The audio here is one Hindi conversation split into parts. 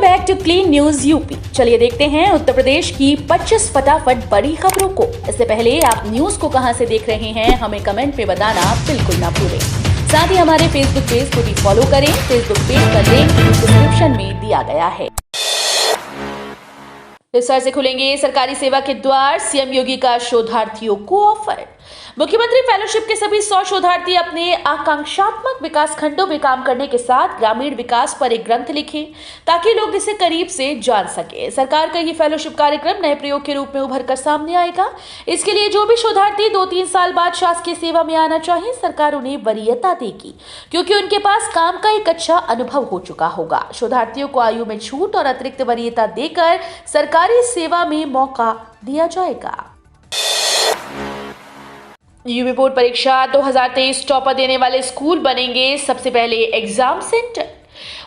Back to Clean News UP. चलिए देखते हैं उत्तर प्रदेश की 25 फटाफट बड़ी खबरों को। इससे पहले आप न्यूज को कहां से देख रहे हैं हमें कमेंट में बताना बिल्कुल ना भूलें। साथ ही हमारे फेसबुक पेज को भी फॉलो करें। फेसबुक पेज का लिंक डिस्क्रिप्शन में दिया गया है। इस साल से खुलेंगे सरकारी सेवा के द्वार, सीएम योगी का शोधार्थियों को ऑफर। मुख्यमंत्री फेलोशिप के सभी 100 शोधार्थी अपने आकांक्षात्मक विकास खंडों में काम करने के साथ ग्रामीण विकास पर एक ग्रंथ लिखें ताकि लोग इसे करीब से जान सके। सरकार का ये फेलोशिप कार्यक्रम नए प्रयोग के रूप में उभर कर सामने आएगा। इसके लिए जो भी शोधार्थी 2-3 साल बाद शासकीय सेवा में आना चाहे, सरकार उन्हें वरीयता देगी क्योंकि उनके पास काम का एक अच्छा अनुभव हो चुका होगा। शोधार्थियों को आयु में छूट और अतिरिक्त वरीयता देकर सरकारी सेवा में मौका दिया जाएगा। यूपी बोर्ड परीक्षा 2023 टॉपर देने वाले स्कूल बनेंगे सबसे पहले एग्जाम सेंटर।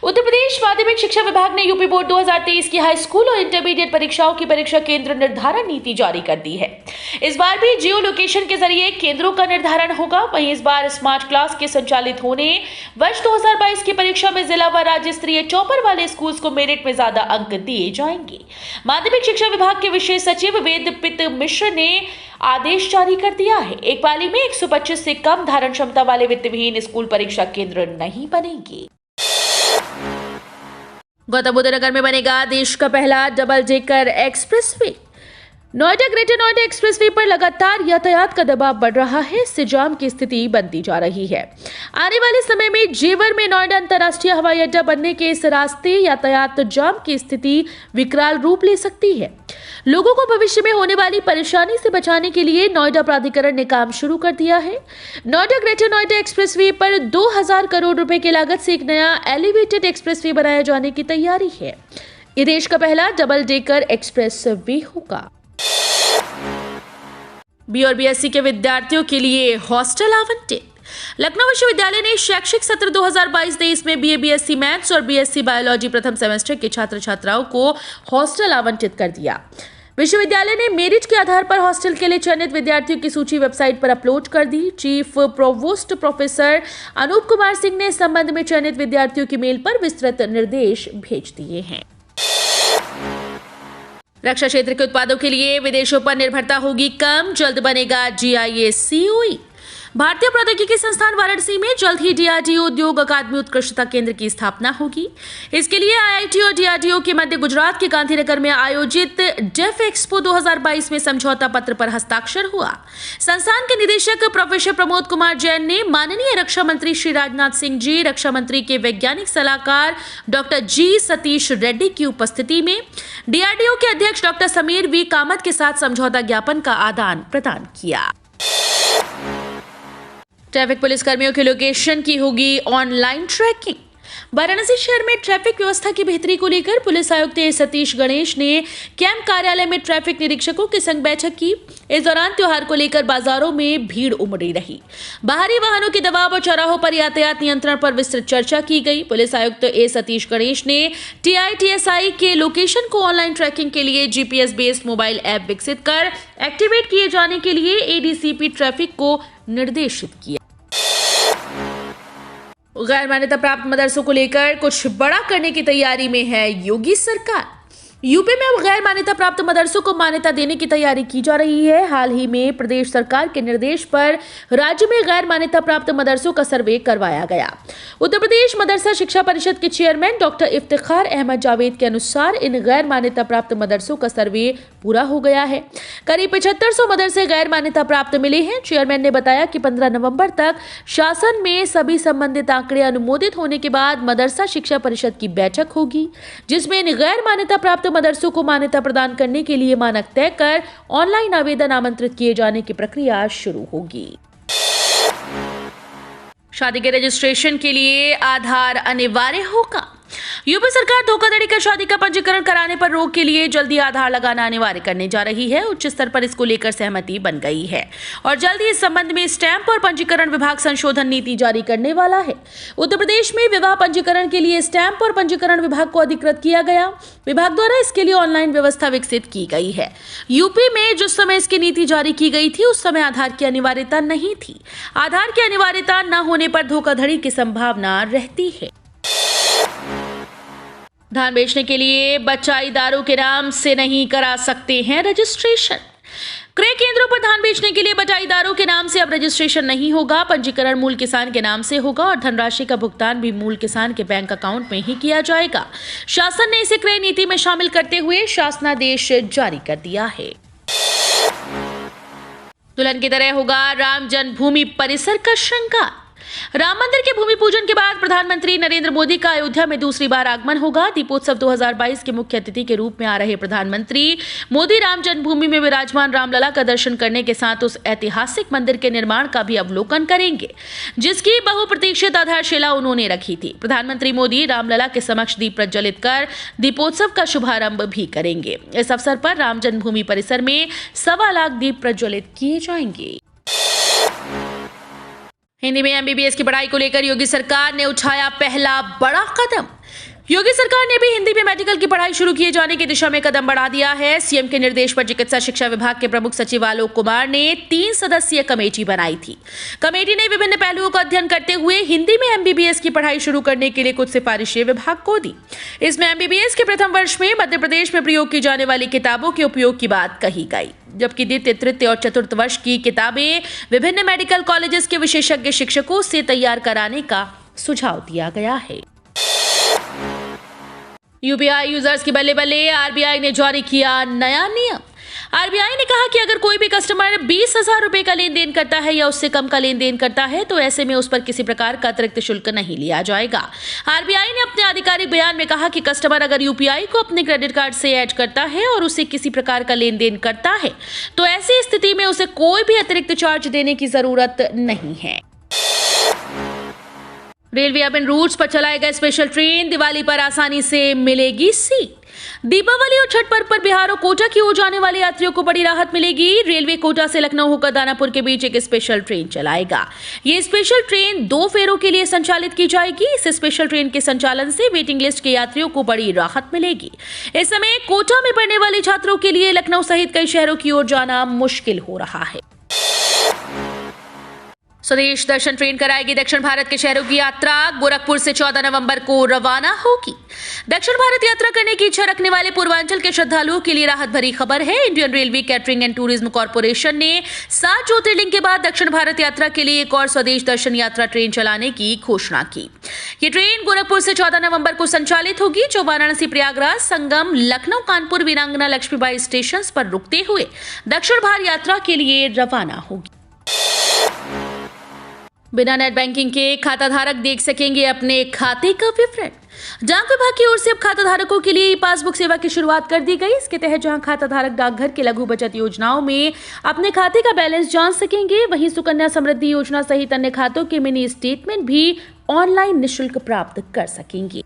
उत्तर प्रदेश माध्यमिक शिक्षा विभाग ने यूपी बोर्ड 2023 की हाई स्कूल और इंटरमीडिएट परीक्षाओं की परीक्षा केंद्र निर्धारण नीति जारी कर दी है। इस बार भी जियो लोकेशन के जरिए केंद्रों का निर्धारण होगा। वहीं इस बार स्मार्ट क्लास के संचालित होने वर्ष 2022 की परीक्षा में जिला व राज्य स्तरीय टॉपर वाले स्कूल्स को मेरिट में ज्यादा अंक दिए जाएंगे। माध्यमिक शिक्षा विभाग के विशेष सचिव वेदपित मिश्र ने आदेश जारी कर दिया है। एक पाली में 125 से कम धारण क्षमता वाले वित्तविहीन स्कूल परीक्षा केंद्र नहीं बनेंगे। गौतम बुद्ध नगर में बनेगा देश का पहला double decker expressway. Noida greater Noida expressway पर लगातार यातायात का दबाव बढ़ रहा है। इससे जाम की स्थिति बनती जा रही है। आने वाले समय में जेवर में नोएडा अंतर्राष्ट्रीय हवाई अड्डा बनने के इस रास्ते यातायात जाम की स्थिति विकराल रूप ले सकती है। लोगों को भविष्य में होने वाली परेशानी से बचाने के लिए नोएडा प्राधिकरण ने काम शुरू कर दिया है। नोएडा ग्रेटर नोएडा एक्सप्रेसवे पर 2000 करोड़ रुपए की लागत से एक नया एलिवेटेड एक्सप्रेसवे बनाए जाने की तैयारी है। ये देश का पहला डबल डेकर एक्सप्रेसवे होगा। बी और बीएससी के विद्यार्थियों के लिए हॉस्टल आवंटित। लखनऊ विश्वविद्यालय ने शैक्षिक सत्र 2022-23 में बीए बीएससी मैथ्स और बीएससी बायोलॉजी प्रथम सेमेस्टर के छात्र छात्राओं को हॉस्टल आवंटित कर दिया। विश्वविद्यालय ने मेरिट के आधार पर हॉस्टल के लिए चयनित विद्यार्थियों की सूची वेबसाइट पर अपलोड कर दी। Chief provost professor Anoop Kumar Singh ने इस संबंध में चयनित विद्यार्थियों की मेल पर विस्तृत निर्देश भेज दिए हैं। रक्षा क्षेत्र के उत्पादों के लिए विदेशों पर निर्भरता होगी कम, जल्द बनेगा GIA-COE। भारतीय प्रौद्योगिकी संस्थान वाराणसी में जल्द ही DRDO उद्योग अकादमी उत्कृष्टता केंद्र की स्थापना होगी। इसके लिए IIT और DRDO के मध्य गुजरात के गांधीनगर में आयोजित डेफ एक्सपो 2022 में समझौता पत्र पर हस्ताक्षर हुआ। संस्थान के निदेशक प्रोफेसर प्रमोद कुमार जैन ने माननीय रक्षा मंत्री श्री राजनाथ सिंह जी, रक्षा मंत्री के वैज्ञानिक सलाहकार डॉक्टर G सतीश रेड्डी की उपस्थिति में DRDO के अध्यक्ष डॉक्टर समीर V कामत के साथ समझौता ज्ञापन का आदान प्रदान किया। ट्रैफिक पुलिस कर्मियों के लोकेशन की होगी ऑनलाइन ट्रैकिंग। वाराणसी शहर में ट्रैफिक व्यवस्था की बेहतरी को लेकर पुलिस आयुक्त सतीश गणेश ने कैंप कार्यालय में ट्रैफिक निरीक्षकों के संग बैठक की। इस दौरान त्योहार को लेकर बाजारों में भीड़ उमड़ी रही। बाहरी वाहनों के दबाव और चौराहों पर यातायात नियंत्रण पर विस्तृत चर्चा की गई। पुलिस आयुक्त सतीश गणेश ने TITSI के लोकेशन को ऑनलाइन ट्रैकिंग के लिए GPS बेस्ड मोबाइल ऐप विकसित कर एक्टिवेट किए जाने के लिए ADCP ट्रैफिक को निर्देशित किया। गैर मान्यता प्राप्त मदरसों को लेकर कुछ बड़ा करने की तैयारी में है योगी सरकार। यूपी में अब गैर मान्यता प्राप्त मदरसों को मान्यता देने की तैयारी की जा रही है। हाल ही में प्रदेश सरकार के निर्देश पर राज्य में गैर मान्यता प्राप्त मदरसों का सर्वे करवाया गया। उत्तर प्रदेश मदरसा शिक्षा परिषद के चेयरमैन डॉक्टर इफ्तिखार अहमद जावेद के अनुसार इन गैर मान्यता प्राप्त मदरसों का सर्वे पूरा हो गया है। करीब 7500 मदरसे गैर मान्यता प्राप्त मिले हैं। चेयरमैन ने बताया कि 15 नवंबर तक शासन में सभी संबंधित आंकड़े अनुमोदित होने के बाद मदरसा शिक्षा परिषद की बैठक होगी, जिसमें इन गैर मान्यता प्राप्त मदरसों को मान्यता प्रदान करने के लिए मानक तय कर ऑनलाइन आवेदन आमंत्रित किए जाने की प्रक्रिया शुरू होगी। शादी के रजिस्ट्रेशन के लिए आधार अनिवार्य होगा। यूपी सरकार धोखाधड़ी कर शादी का पंजीकरण कराने पर रोक के लिए जल्दी आधार लगाना अनिवार्य करने जा रही है। उच्च स्तर पर इसको लेकर सहमति बन गई है और जल्द ही इस संबंध में स्टैंप और पंजीकरण विभाग संशोधन नीति जारी करने वाला है। उत्तर प्रदेश में विवाह पंजीकरण के लिए स्टैंप और पंजीकरण विभाग को अधिकृत किया गया। विभाग द्वारा इसके लिए ऑनलाइन व्यवस्था विकसित की गई है। यूपी में जिस समय इसकी नीति जारी की गई थी उस समय आधार की अनिवार्यता नहीं थी। आधार की अनिवार्यता न होने पर धोखाधड़ी की संभावना रहती है। धान बेचने के लिए बचाईदारों के नाम से नहीं करा सकते हैं रजिस्ट्रेशन। क्रय केंद्रों पर धान बेचने के लिए बटाईदारों के नाम से अब रजिस्ट्रेशन नहीं होगा। पंजीकरण मूल किसान के नाम से होगा और धनराशि का भुगतान भी मूल किसान के बैंक अकाउंट में ही किया जाएगा। शासन ने इसे क्रय नीति में शामिल करते हुए शासनादेश जारी कर दिया है। दुल्हन की तरह होगा राम जन्मभूमि परिसर का श्रृंगार। राम मंदिर के भूमि पूजन के बाद प्रधानमंत्री नरेंद्र मोदी का अयोध्या में दूसरी बार आगमन होगा। दीपोत्सव 2022 के मुख्य अतिथि के रूप में आ रहे प्रधानमंत्री मोदी राम जन्मभूमि में विराजमान रामलला का दर्शन करने के साथ उस ऐतिहासिक मंदिर के निर्माण का भी अवलोकन करेंगे, जिसकी बहुप्रतीक्षित आधारशिला उन्होंने रखी थी। प्रधानमंत्री मोदी रामलला के समक्ष दीप प्रज्वलित कर दीपोत्सव का शुभारंभ भी करेंगे। इस अवसर पर राम जन्मभूमि परिसर में 1.25 लाख दीप प्रज्वलित किए जाएंगे। हिंदी में एमबीबीएस की पढ़ाई को लेकर योगी सरकार ने उठाया पहला बड़ा कदम। योगी सरकार ने भी हिंदी में मेडिकल की पढ़ाई शुरू किए जाने की दिशा में कदम बढ़ा दिया है। सीएम के निर्देश पर चिकित्सा शिक्षा विभाग के प्रमुख सचिव आलोक कुमार ने 3 सदस्यीय कमेटी बनाई थी। कमेटी ने विभिन्न पहलुओं का अध्ययन करते हुए हिंदी में एमबीबीएस की पढ़ाई शुरू करने के लिए कुछ सिफारिशें विभाग को दी। इसमें एमबीबीएस के प्रथम वर्ष में मध्य प्रदेश में प्रयोग की जाने वाली किताबों के उपयोग की बात कही गई, जबकि द्वितीय, तृतीय और चतुर्थ वर्ष की किताबें विभिन्न मेडिकल कॉलेजेस के विशेषज्ञ शिक्षकों से तैयार कराने का सुझाव दिया गया है। यूपीआई यूजर्स की बल्ले बल्ले, आरबीआई ने जारी किया नया नियम। आरबीआई ने कहा कि अगर कोई भी कस्टमर 20,000 रुपए का लेन देन करता है या उससे कम का लेन देन करता है तो ऐसे में उस पर किसी प्रकार का अतिरिक्त शुल्क नहीं लिया जाएगा। आरबीआई ने अपने आधिकारिक बयान में कहा कि कस्टमर अगर यूपीआई को अपने क्रेडिट कार्ड से ऐड करता है और उसे किसी प्रकार का लेन देन करता है तो ऐसी स्थिति में उसे कोई भी अतिरिक्त चार्ज देने की जरूरत नहीं है। रेलवे अब इन रूट्स पर चलाएगा स्पेशल ट्रेन। दिवाली पर आसानी से मिलेगी सीट। दीपावली और छठ पर्व पर बिहार और कोटा की ओर जाने वाले यात्रियों को बड़ी राहत मिलेगी। रेलवे कोटा से लखनऊ होकर दानापुर के बीच एक स्पेशल ट्रेन चलाएगा। ये स्पेशल ट्रेन 2 फेरों के लिए संचालित की जाएगी। इस स्पेशल ट्रेन के संचालन से वेटिंग लिस्ट के यात्रियों को बड़ी राहत मिलेगी। इस समय कोटा में पढ़ने वाले छात्रों के लिए लखनऊ सहित कई शहरों की ओर जाना मुश्किल हो रहा है। स्वदेश दर्शन ट्रेन कराएगी दक्षिण भारत के शहरों की यात्रा। गोरखपुर से 14 नवंबर को रवाना होगी। दक्षिण भारत यात्रा करने की इच्छा रखने वाले पूर्वांचल के श्रद्धालुओं के लिए राहत भरी खबर है। Indian railway catering and tourism corporation ने 7 ज्योतिर्लिंग के बाद दक्षिण भारत यात्रा के लिए एक और स्वदेश दर्शन यात्रा ट्रेन चलाने की घोषणा की। ये ट्रेन गोरखपुर से 14 नवंबर को संचालित होगी, जो वाराणसी, प्रयागराज, संगम, लखनऊ, कानपुर, वीरांगना, लक्ष्मीबाई स्टेशन पर रुकते हुए दक्षिण भारत यात्रा के लिए रवाना होगी। बिना नेट बैंकिंग के खाता धारक देख सकेंगे अपने खाते का विवरण। डाक विभाग की ओर से अब खाता धारकों के लिए पासबुक सेवा की शुरुआत कर दी गई। इसके तहत जहां खाता धारक डाकघर के लघु बचत योजनाओं में अपने खाते का बैलेंस जान सकेंगे, वहीं सुकन्या समृद्धि योजना सहित अन्य खातों के मिनी स्टेटमेंट भी ऑनलाइन निःशुल्क प्राप्त कर सकेंगे।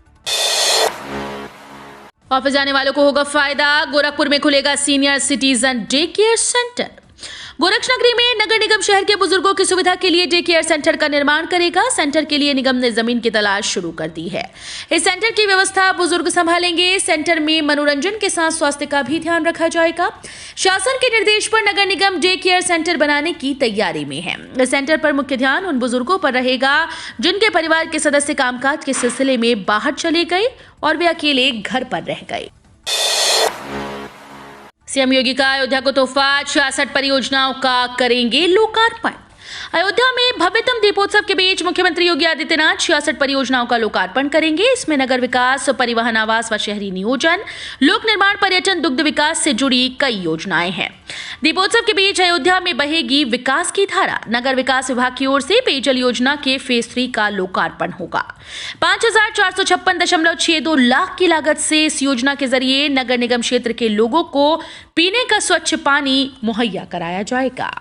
ऑफिस जाने वालों को होगा फायदा। गोरखपुर में खुलेगा senior citizen day care centre. Gorakshnagari में नगर निगम शहर के बुजुर्गों की सुविधा के लिए डे केयर सेंटर का निर्माण करेगा। सेंटर के लिए निगम ने जमीन की तलाश शुरू कर दी है। इस सेंटर की व्यवस्था बुजुर्ग संभालेंगे। सेंटर में मनोरंजन के साथ स्वास्थ्य का भी ध्यान रखा जाएगा। शासन के निर्देश पर नगर निगम डे केयर सेंटर बनाने की तैयारी में है। इस सेंटर पर मुख्य ध्यान उन बुजुर्गों पर रहेगा जिनके परिवार के सदस्य कामकाज के सिलसिले में बाहर चले गए और वे अकेले घर पर रह गए। सीएम योगी का अयोध्या को तोहफा, 66 परियोजनाओं का करेंगे लोकार्पण। अयोध्या में भव्यतम दीपोत्सव के बीच मुख्यमंत्री योगी आदित्यनाथ 66 परियोजनाओं का लोकार्पण करेंगे। इसमें नगर विकास, परिवहन, आवास व शहरी नियोजन, लोक निर्माण, पर्यटन, दुग्ध विकास से जुड़ी कई योजनाएं हैं। दीपोत्सव के बीच अयोध्या में बहेगी विकास की धारा। नगर विकास विभाग की ओर से पेयजल योजना के फेज 3 का लोकार्पण होगा। 5,456.62 लाख की लागत से इस योजना के जरिए नगर निगम क्षेत्र के लोगों को पीने का स्वच्छ पानी मुहैया कराया जाएगा।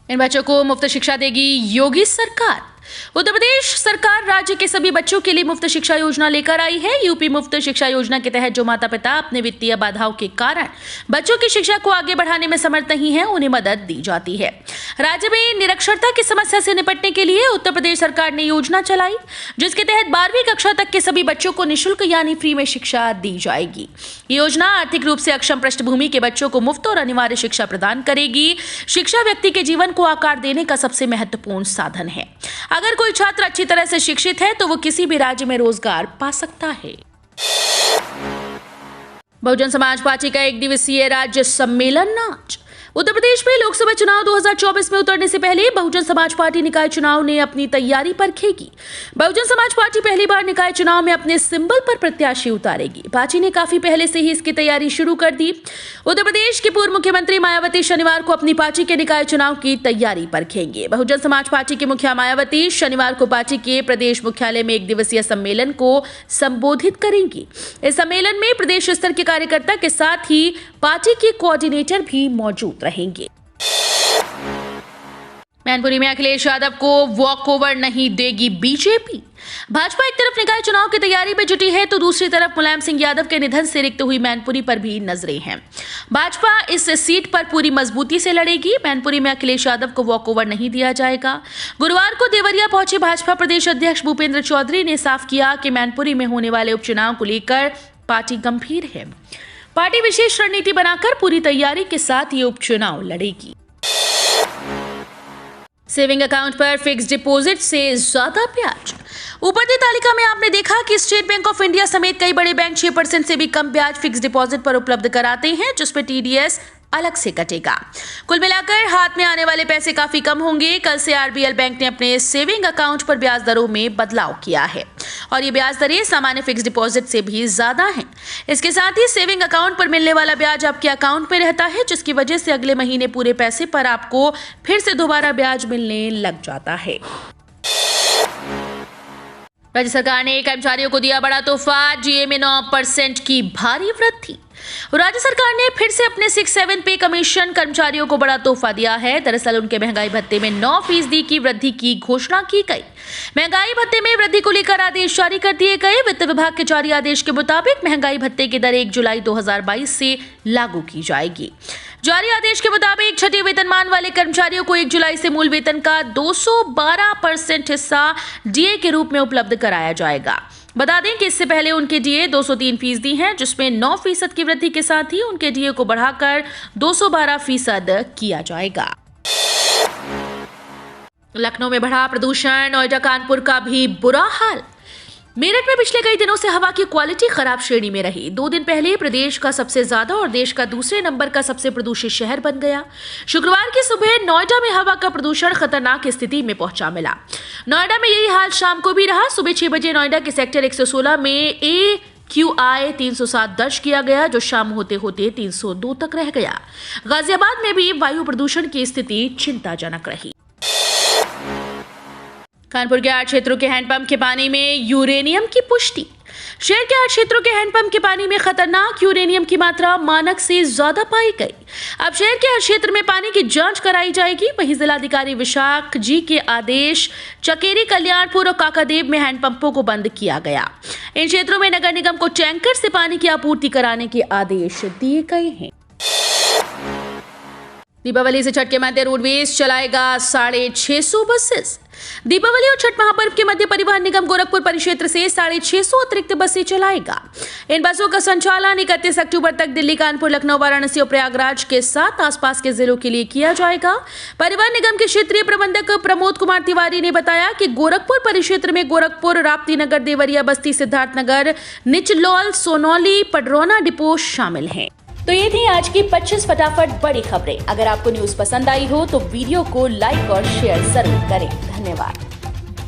इन बच्चों को मुफ्त शिक्षा देगी योगी सरकार। उत्तर प्रदेश सरकार राज्य के सभी बच्चों के लिए मुफ्त शिक्षा योजना लेकर आई है। यूपी मुफ्त शिक्षा योजना के तहत जो माता पिता अपने वित्तीय बाधाओं के कारण बच्चों की शिक्षा को आगे बढ़ाने में समर्थ नहीं है, उन्हें मदद दी जाती है। राज्य में निरक्षरता की समस्या से निपटने के लिए उत्तर प्रदेश सरकार ने योजना चलाई, जिसके तहत 12वीं कक्षा तक के सभी बच्चों को निःशुल्क यानी फ्री में शिक्षा दी जाएगी। ये योजना आर्थिक रूप से अक्षम पृष्ठभूमि के बच्चों को मुफ्त और अनिवार्य शिक्षा प्रदान करेगी। शिक्षा व्यक्ति के जीवन को आकार देने का सबसे महत्वपूर्ण साधन है। अगर कोई छात्र अच्छी तरह से शिक्षित है तो वो किसी भी राज्य में रोजगार पा सकता है। बहुजन समाज पार्टी का 1 दिवसीय राज्य सम्मेलन आज। उत्तर प्रदेश में लोकसभा चुनाव 2024 में उतरने से पहले बहुजन समाज पार्टी निकाय चुनाव ने अपनी तैयारी परखेगी। बहुजन समाज पार्टी पहली बार निकाय चुनाव में अपने सिंबल पर प्रत्याशी उतारेगी। पार्टी ने काफी पहले से ही इसकी तैयारी शुरू कर दी। उत्तर प्रदेश की पूर्व मुख्यमंत्री मायावती शनिवार को अपनी पार्टी के निकाय चुनाव की तैयारी परखेंगे। बहुजन समाज पार्टी के मुखिया मायावती शनिवार को पार्टी के प्रदेश मुख्यालय में 1 दिवसीय सम्मेलन को संबोधित करेंगी। इस सम्मेलन में प्रदेश स्तर के कार्यकर्ता के साथ ही पार्टी के कोऑर्डिनेटर भी मौजूद रहेंगे। मैनपुरी में अखिलेश यादव को वॉकओवर नहीं देगी बीजेपी। भाजपा एक तरफ निकाय चुनाव की तैयारी में जुटी है तो दूसरी तरफ मुलायम सिंह यादव के निधन से रिक्त हुई मैनपुरी पर भी नजरें हैं। भाजपा इस सीट पर पूरी मजबूती से लड़ेगी। मैनपुरी में अखिलेश यादव को वॉकओवर नहीं दिया जाएगा। गुरुवार को देवरिया पहुंचे भाजपा प्रदेश अध्यक्ष भूपेंद्र चौधरी ने साफ किया कि मैनपुरी में होने वाले उपचुनाव को लेकर पार्टी गंभीर है। पार्टी विशेष रणनीति बनाकर पूरी तैयारी के साथ ये उपचुनाव लड़ेगी। सेविंग अकाउंट पर फिक्स डिपॉजिट से ज्यादा ब्याज। ऊपर दी तालिका में आपने देखा कि स्टेट बैंक ऑफ इंडिया समेत कई बड़े बैंक 6% से भी कम ब्याज फिक्स डिपॉजिट पर उपलब्ध कराते हैं, जिसमें टीडीएस अलग से कटेगा। कुल मिलाकर हाथ में आने वाले पैसे काफी कम होंगे। कल से आरबीएल बैंक ने अपने सेविंग अकाउंट पर ब्याज दरों में बदलाव किया है और ये ब्याज दरें सामान्य फिक्स डिपॉजिट से भी ज्यादा हैं। इसके साथ ही सेविंग अकाउंट पर मिलने वाला ब्याज आपके अकाउंट में रहता है, जिसकी वजह से अगले महीने पूरे पैसे पर आपको फिर से दोबारा ब्याज मिलने लग जाता है। राज्य सरकार ने कर्मचारियों को दिया बड़ा तोहफा, जीए में 9% की भारी वृद्धि। राज्य सरकार ने फिर से अपने 6-7 पे कमीशन कर्मचारियों को बड़ा तोहफा दिया है। दरअसल उनके महंगाई भत्ते में 9% की वृद्धि की घोषणा की गई। महंगाई भत्ते में वृद्धि को लेकर आदेश जारी कर दिए गए। वित्त विभाग के जारी आदेश के मुताबिक महंगाई भत्ते की दर 1 जुलाई 2022 से लागू की जाएगी। जारी आदेश के मुताबिक छठे वेतनमान वाले कर्मचारियों को 1 जुलाई से मूल वेतन का 212% हिस्सा डीए के रूप में उपलब्ध कराया जाएगा। बता दें कि इससे पहले उनके डीए 203% हैं, जिसमें 9% की वृद्धि के साथ ही उनके डीए को बढ़ाकर 212% किया जाएगा। लखनऊ में बढ़ा प्रदूषण, नोएडा कानपुर का भी बुरा हाल। मेरठ में पिछले कई दिनों से हवा की क्वालिटी खराब श्रेणी में रही। 2 दिन पहले प्रदेश का सबसे ज्यादा और देश का दूसरे नंबर का सबसे प्रदूषित शहर बन गया। शुक्रवार की सुबह नोएडा में हवा का प्रदूषण खतरनाक स्थिति में पहुंचा मिला। नोएडा में यही हाल शाम को भी रहा। सुबह 6 बजे नोएडा के सेक्टर 116 में AQI 307 दर्ज किया गया, जो शाम होते होते 302 तक रह गया। गाजियाबाद में भी वायु प्रदूषण की स्थिति चिंताजनक रही। कानपुर के 8 क्षेत्रों के हैंडपंप के पानी में यूरेनियम की पुष्टि। शहर के 8 क्षेत्रों के हैंडपंप के पानी में खतरनाक यूरेनियम की मात्रा मानक से ज्यादा पाई गई। अब शहर के हर क्षेत्र में पानी की जांच कराई जाएगी। वहीं जिलाधिकारी विशाख जी के आदेश चकेरी, कल्याणपुर और काकादेव में हैंडपंपों को बंद किया गया। इन क्षेत्रों में नगर निगम को टैंकर से पानी की आपूर्ति कराने के आदेश दिए गए हैं। दीपावली से छठ के मध्य रोडवेज चलाएगा 650 बसेस। दीपावली और छठ महापर्व के मध्य परिवहन निगम गोरखपुर परिक्षेत्र से 650 अतिरिक्त बसें चलाएगा। इन बसों का संचालन 31 अक्टूबर तक दिल्ली, कानपुर, लखनऊ, वाराणसी और प्रयागराज के साथ आसपास के जिलों के लिए किया जाएगा। परिवहन निगम के क्षेत्रीय प्रबंधक प्रमोद कुमार तिवारी ने बताया कि गोरखपुर परिक्षेत्र में गोरखपुर, राप्ती नगर, देवरिया, बस्ती, सिद्धार्थनगर, निचलौल, सोनौली, पडरौना डिपो शामिल हैं। तो ये थी आज की 25 फटाफट बड़ी खबरें। अगर आपको न्यूज पसंद आई हो तो वीडियो को लाइक और शेयर जरूर करें। धन्यवाद।